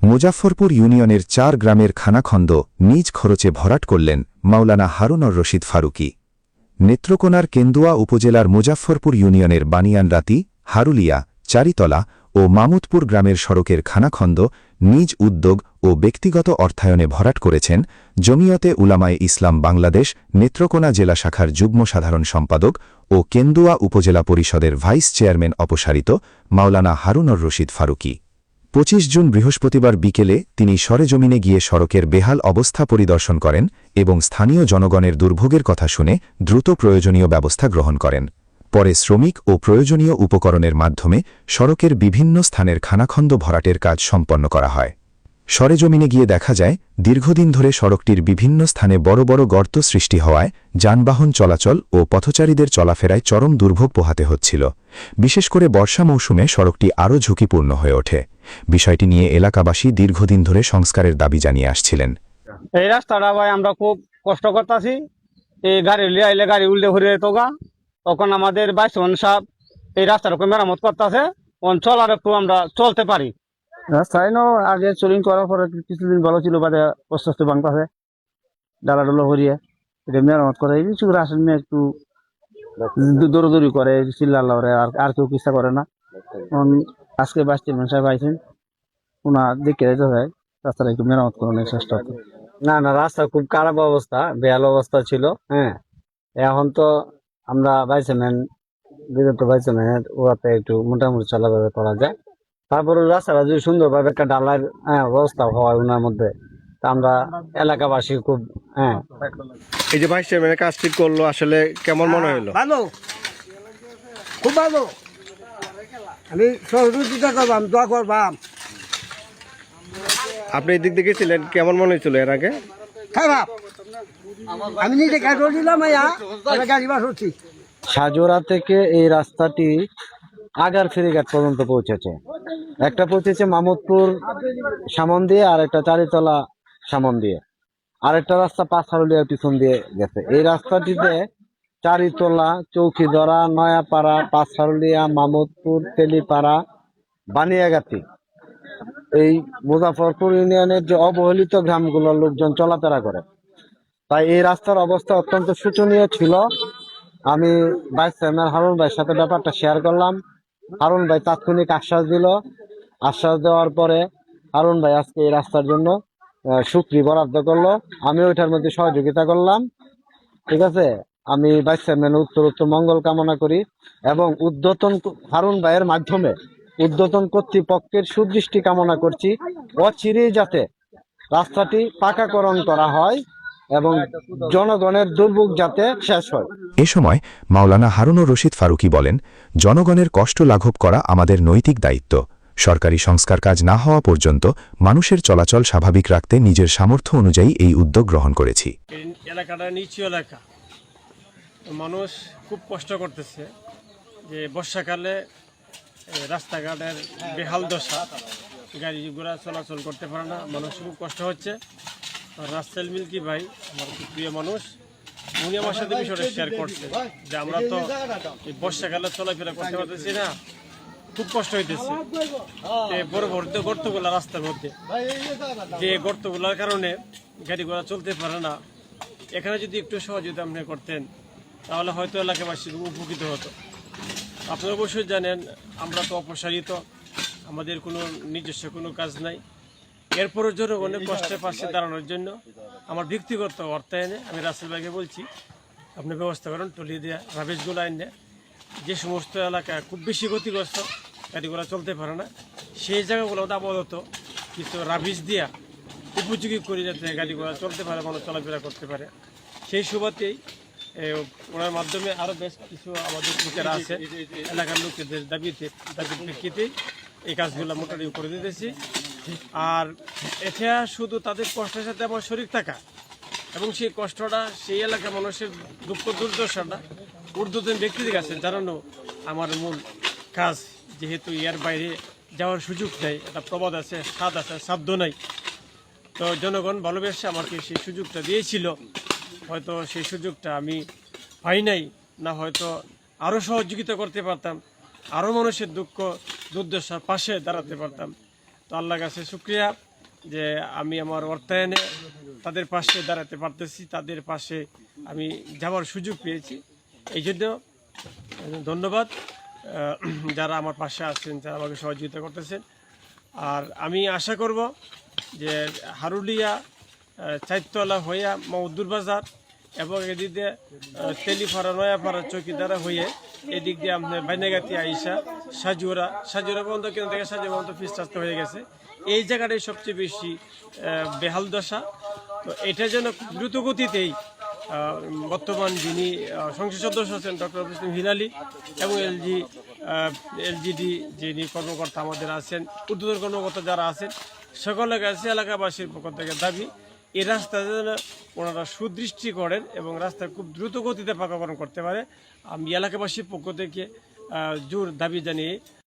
মুজাফফরপুর ইউনিয়নের 4 গ্রামের খানাখন্দ নিজ খরচে ভরাট করলেন মাওলানা হারুনুর রশিদ ফারুকী। নেত্রকোনার কেন্দুয়া উপজেলার মুজাফফরপুর ইউনিয়নের বানিয়ানরাতি, হারুলিয়া, চারিতলা ও মামুদপুর গ্রামের সড়কের খানাখন্দ নিজ উদ্যোগ ও ব্যক্তিগত অর্থায়নে ভরাট করেছেন জমিয়তে উলামায়ে ইসলাম বাংলাদেশ নেত্রকোনা জেলা শাখার যুগ্ম সাধারণ সম্পাদক ও কেন্দুয়া উপজেলা পরিষদের ভাইস চেয়ারম্যান অপসারিত মাওলানা হারুনুর রশিদ ফারুকী। 25 জুন বৃহস্পতিবার বিকেলে তিনি সরেজমিনে গিয়ে সড়কের বেহাল অবস্থা পরিদর্শন করেন এবং স্থানীয় জনগণের দুর্ভোগের কথা শুনে দ্রুত প্রয়োজনীয় ব্যবস্থা গ্রহণ করেন। পরে শ্রমিক ও প্রয়োজনীয় উপকরণের মাধ্যমে সড়কের বিভিন্ন স্থানের খানাখন্দ ভরাটের কাজ সম্পন্ন করা হয়। সরেজমিনে গিয়ে দেখা যায়, দীর্ঘদিন ধরে সড়কটির বিভিন্ন স্থানে বড় বড় গর্ত সৃষ্টি হওয়ায় যানবাহন চলাচল ও পথচারীদের চলাফেরায় চরম দুর্ভোগ পোহাতে হচ্ছিল। বিশেষ করে বর্ষা মৌসুমে সড়কটি আরও ঝুঁকিপূর্ণ হয়ে ওঠে। বিষয়টি নিয়ে এলাকাবাসী দীর্ঘদিন ধরে সংস্কারের দাবি জানিয়ে আসছিলেন। এই রাস্তাটা ভাই আমরা খুব কষ্ট করতেছি। এই গাড়ি আইলে গাড়ি উল্টে ঘুরে তোগা, তখন আমাদের বাইসন সাহেব এই রাস্তাটাকে মেরামত করতেছে, চলার একটু আমরা চলতে পারি। রাস্তায় আগে চলিং করার পরে কিছুদিন ভালো ছিল, বাদে আস্তে আস্তে ভাঙতেছে ডালাডোলা করিয়ে এটা মেরামত করে কিছু রাস্তা নিয়ে একটু দৌড়দৌড়ি করে চিল্লাল্লা করে, আর কেউ কিস্তা করে না। আজকে বাইশ সাহেব আইছেন, ওনার দেখে যেতে হয় রাস্তাটা একটু মেরামত করানোর চেষ্টা করে। না রাস্তা খুব খারাপ অবস্থা, বেহাল অবস্থা ছিল। হ্যাঁ, এখন তো আমরা বাইসম্যান বিগত বাইসম্যানের ওরাতে একটু মোটামুটি চলাফেরা করা যায়। তারপরে রাস্তাটা যদি সুন্দরভাবে একটা ডালার ব্যবস্থা হয় ওনার মধ্যে, তা আমরা এলাকাবাসী খুব এই যে ভাইস চেয়ারম্যানের কাজ ঠিক করলো, আসলে কেমন মনে হলো? ভালো, খুব ভালো। আমি সহযোগিতা করবাম, দোয়া করবাম। আপনি এই দিক থেকে ছিলেন, কেমন মনে হয়েছিল এর আগে? খারাপ, আমি নিজে গাড়ি দিলাম, গাড়ি বাস হচ্ছি। সাজোরা থেকে এই রাস্তাটি আগার ফেরিঘাট পর্যন্ত পৌঁছেছে। একটা পৌঁছেছে মামুদপুর সামন দিয়ে, আর একটা চারিতলা সামন দিয়ে, আরেকটা রাস্তা পাঁচহারুলিয়ার পিছন দিয়ে গেছে। এই রাস্তাটিতে চারিতলা, চৌকিদরা, নয়াপাড়া, পাঁচহারুলিয়া, মামুদপুর, তেলিপাড়া, বানিয়াগাতি, এই মুজাফফরপুর ইউনিয়নের যে অবহেলিত গ্রামগুলোর লোকজন চলাফেরা করে। তাই এই রাস্তার অবস্থা অত্যন্ত শোচনীয় ছিল। আমি ভাইস চেয়ারম্যান হারুন ভাইয়ের সাথে ব্যাপারটা শেয়ার করলাম। হারুন ভাই তাৎক্ষণিক আশ্বাস দিল। আশ্বাস দেওয়ার পরে হারুন ভাই আজকে এই রাস্তার জন্য সুক্রি বরাদ্দ করলো। আমি ওইটার মধ্যে সহযোগিতা করলাম। ঠিক আছে, আমি ভাইস চেয়ারম্যানের উত্তর মঙ্গল কামনা করি এবং উদ্যতন হারুন ভাইয়ের মাধ্যমে উদ্যতন কর্তৃপক্ষের সুদৃষ্টি কামনা করছি, অচিরেই যাতে রাস্তাটি পাকাকরণ করা হয় এবং জনগণের দুর্ভোগ যাতে শেষ হয়। এ সময় মাওলানা হারুনুর রশিদ ফারুকী বলেন, জনগণের কষ্ট লাঘব করা আমাদের নৈতিক দায়িত্ব। সরকারি সংস্কার কাজ না হওয়া পর্যন্ত মানুষের চলাচল স্বাভাবিক রাখতে নিজের সামর্থ্য অনুযায়ী এই উদ্যোগ গ্রহণ করেছি। এলাকাটা নিচু এলাকা, মানুষ খুব কষ্ট করতেছে। যে বর্ষাকালে রাস্তাঘাটের বেহাল দশা, গাড়ি ঘোড়া চলাচল করতে পারে না, মানুষ খুব কষ্ট হচ্ছে। রাসেল মিল্কি ভাই আমার খুব প্রিয় মানুষ, উনি আমার সাথে বিষয়টা শেয়ার করছে যে আমরা তো এই বর্ষাকালে চলাফেরা করতে পারতেছি না, খুব কষ্ট হইতেছে। বড় বড় গর্তগুলা রাস্তার মধ্যে, যে গর্তগুলার কারণে গাড়ি ঘোড়া চলতে পারে না। এখানে যদি একটু সহযোগিতা আপনি করতেন তাহলে হয়তো এলাকাবাসী উপকৃত হতো। আপনারা অবশ্যই জানেন আমরা তো অপসারিত, আমাদের কোনো নিজস্ব কোনো কাজ নাই। এরপরের জনগণের কষ্টের পাশে দাঁড়ানোর জন্য আমার ব্যক্তিগত অর্থায়নে আমি রাসেল ভাইকে বলছি, আপনি ব্যবস্থা করেন টলি দেওয়া রাবেশগুলো আইনে, যে সমস্ত এলাকা খুব বেশি ক্ষতিগ্রস্ত, গাড়িগুলো চলতে পারে না, সেই জায়গাগুলো আপাতত কিছু রাবিশ দিয়া উপযোগী করে যাতে গাড়িগুলো চলতে পারে, মানুষ চলাফেরা করতে পারে। সেই সুবাদেই ওনার মাধ্যমে আরও বেশ কিছু আমাদের লোকেরা আছে, এলাকার লোকেদের দাবির প্রেক্ষিতেই এই কাজগুলো মোটামুটি করে দিতেছি। আর এটা শুধু তাদের কষ্টের সাথে আমার শরীর থাকা এবং সেই কষ্টটা সেই এলাকার মানুষের দুঃখ দুর্দশাটা ঊর্ধ্বতন ব্যক্তিদের কাছে জানানো আমার মূল কাজ। যেহেতু এর বাইরে যাওয়ার সুযোগ নেই, একটা প্রবাদ আছে, স্বাদ আছে, সাধ্য নাই। তো জনগণ ভালোবেসে আমাকে সেই সুযোগটা দিয়েছিল, হয়তো সেই সুযোগটা আমি পাই নাই, না হয়তো আরও সহযোগিতা করতে পারতাম, আরও মানুষের দুঃখ দুর্দশার পাশে দাঁড়াতে পারতাম। তো আল্লাহর কাছে শুকরিয়া। যে আমি আমার অর্থায়নে তাদের পাশে দাঁড়াতে পারতেছি, তাদের পাশে আমি যাওয়ার সুযোগ পেয়েছি। এই জন্য ধন্যবাদ যারা আমার পাশে আছেন, যারা আমাকে সহযোগিতা করতেছেন। আর আমি আশা করব যে হারুলিয়া, চাইতলা হইয়া মৌদুর বাজার এবং এদিকে তেলিপাড়া, নয়াপাড়া, চৌকিদারা হয়ে এদিক দিয়ে আপনার বাইনাগাতি আইসা সাজুরা পর্যন্ত কেন্দ্র থেকে সাজুরা পর্যন্ত পিচ রাস্তা হয়ে গেছে। এই জায়গাটাই সবচেয়ে বেশি বেহাল দশা। তো এটা যেন দ্রুত গতিতেই বর্তমান যিনি সংসদ সদস্য আছেন ডক্টর মুসলিম হিলালি এবং এলজিডি যিনি কর্মকর্তা আমাদের আছেন, ঊর্ধ্বতন কর্মকর্তা যারা আছেন, সকলের কাছে এলাকাবাসীর পক্ষ থেকে দাবি এই রাস্তা যেন ওনারা সুদৃষ্টি করেন এবং রাস্তা খুব দ্রুত গতিতে পাকাকরণ করতে পারে। আমি এলাকাবাসীর পক্ষ থেকে জোর দাবি জানিয়ে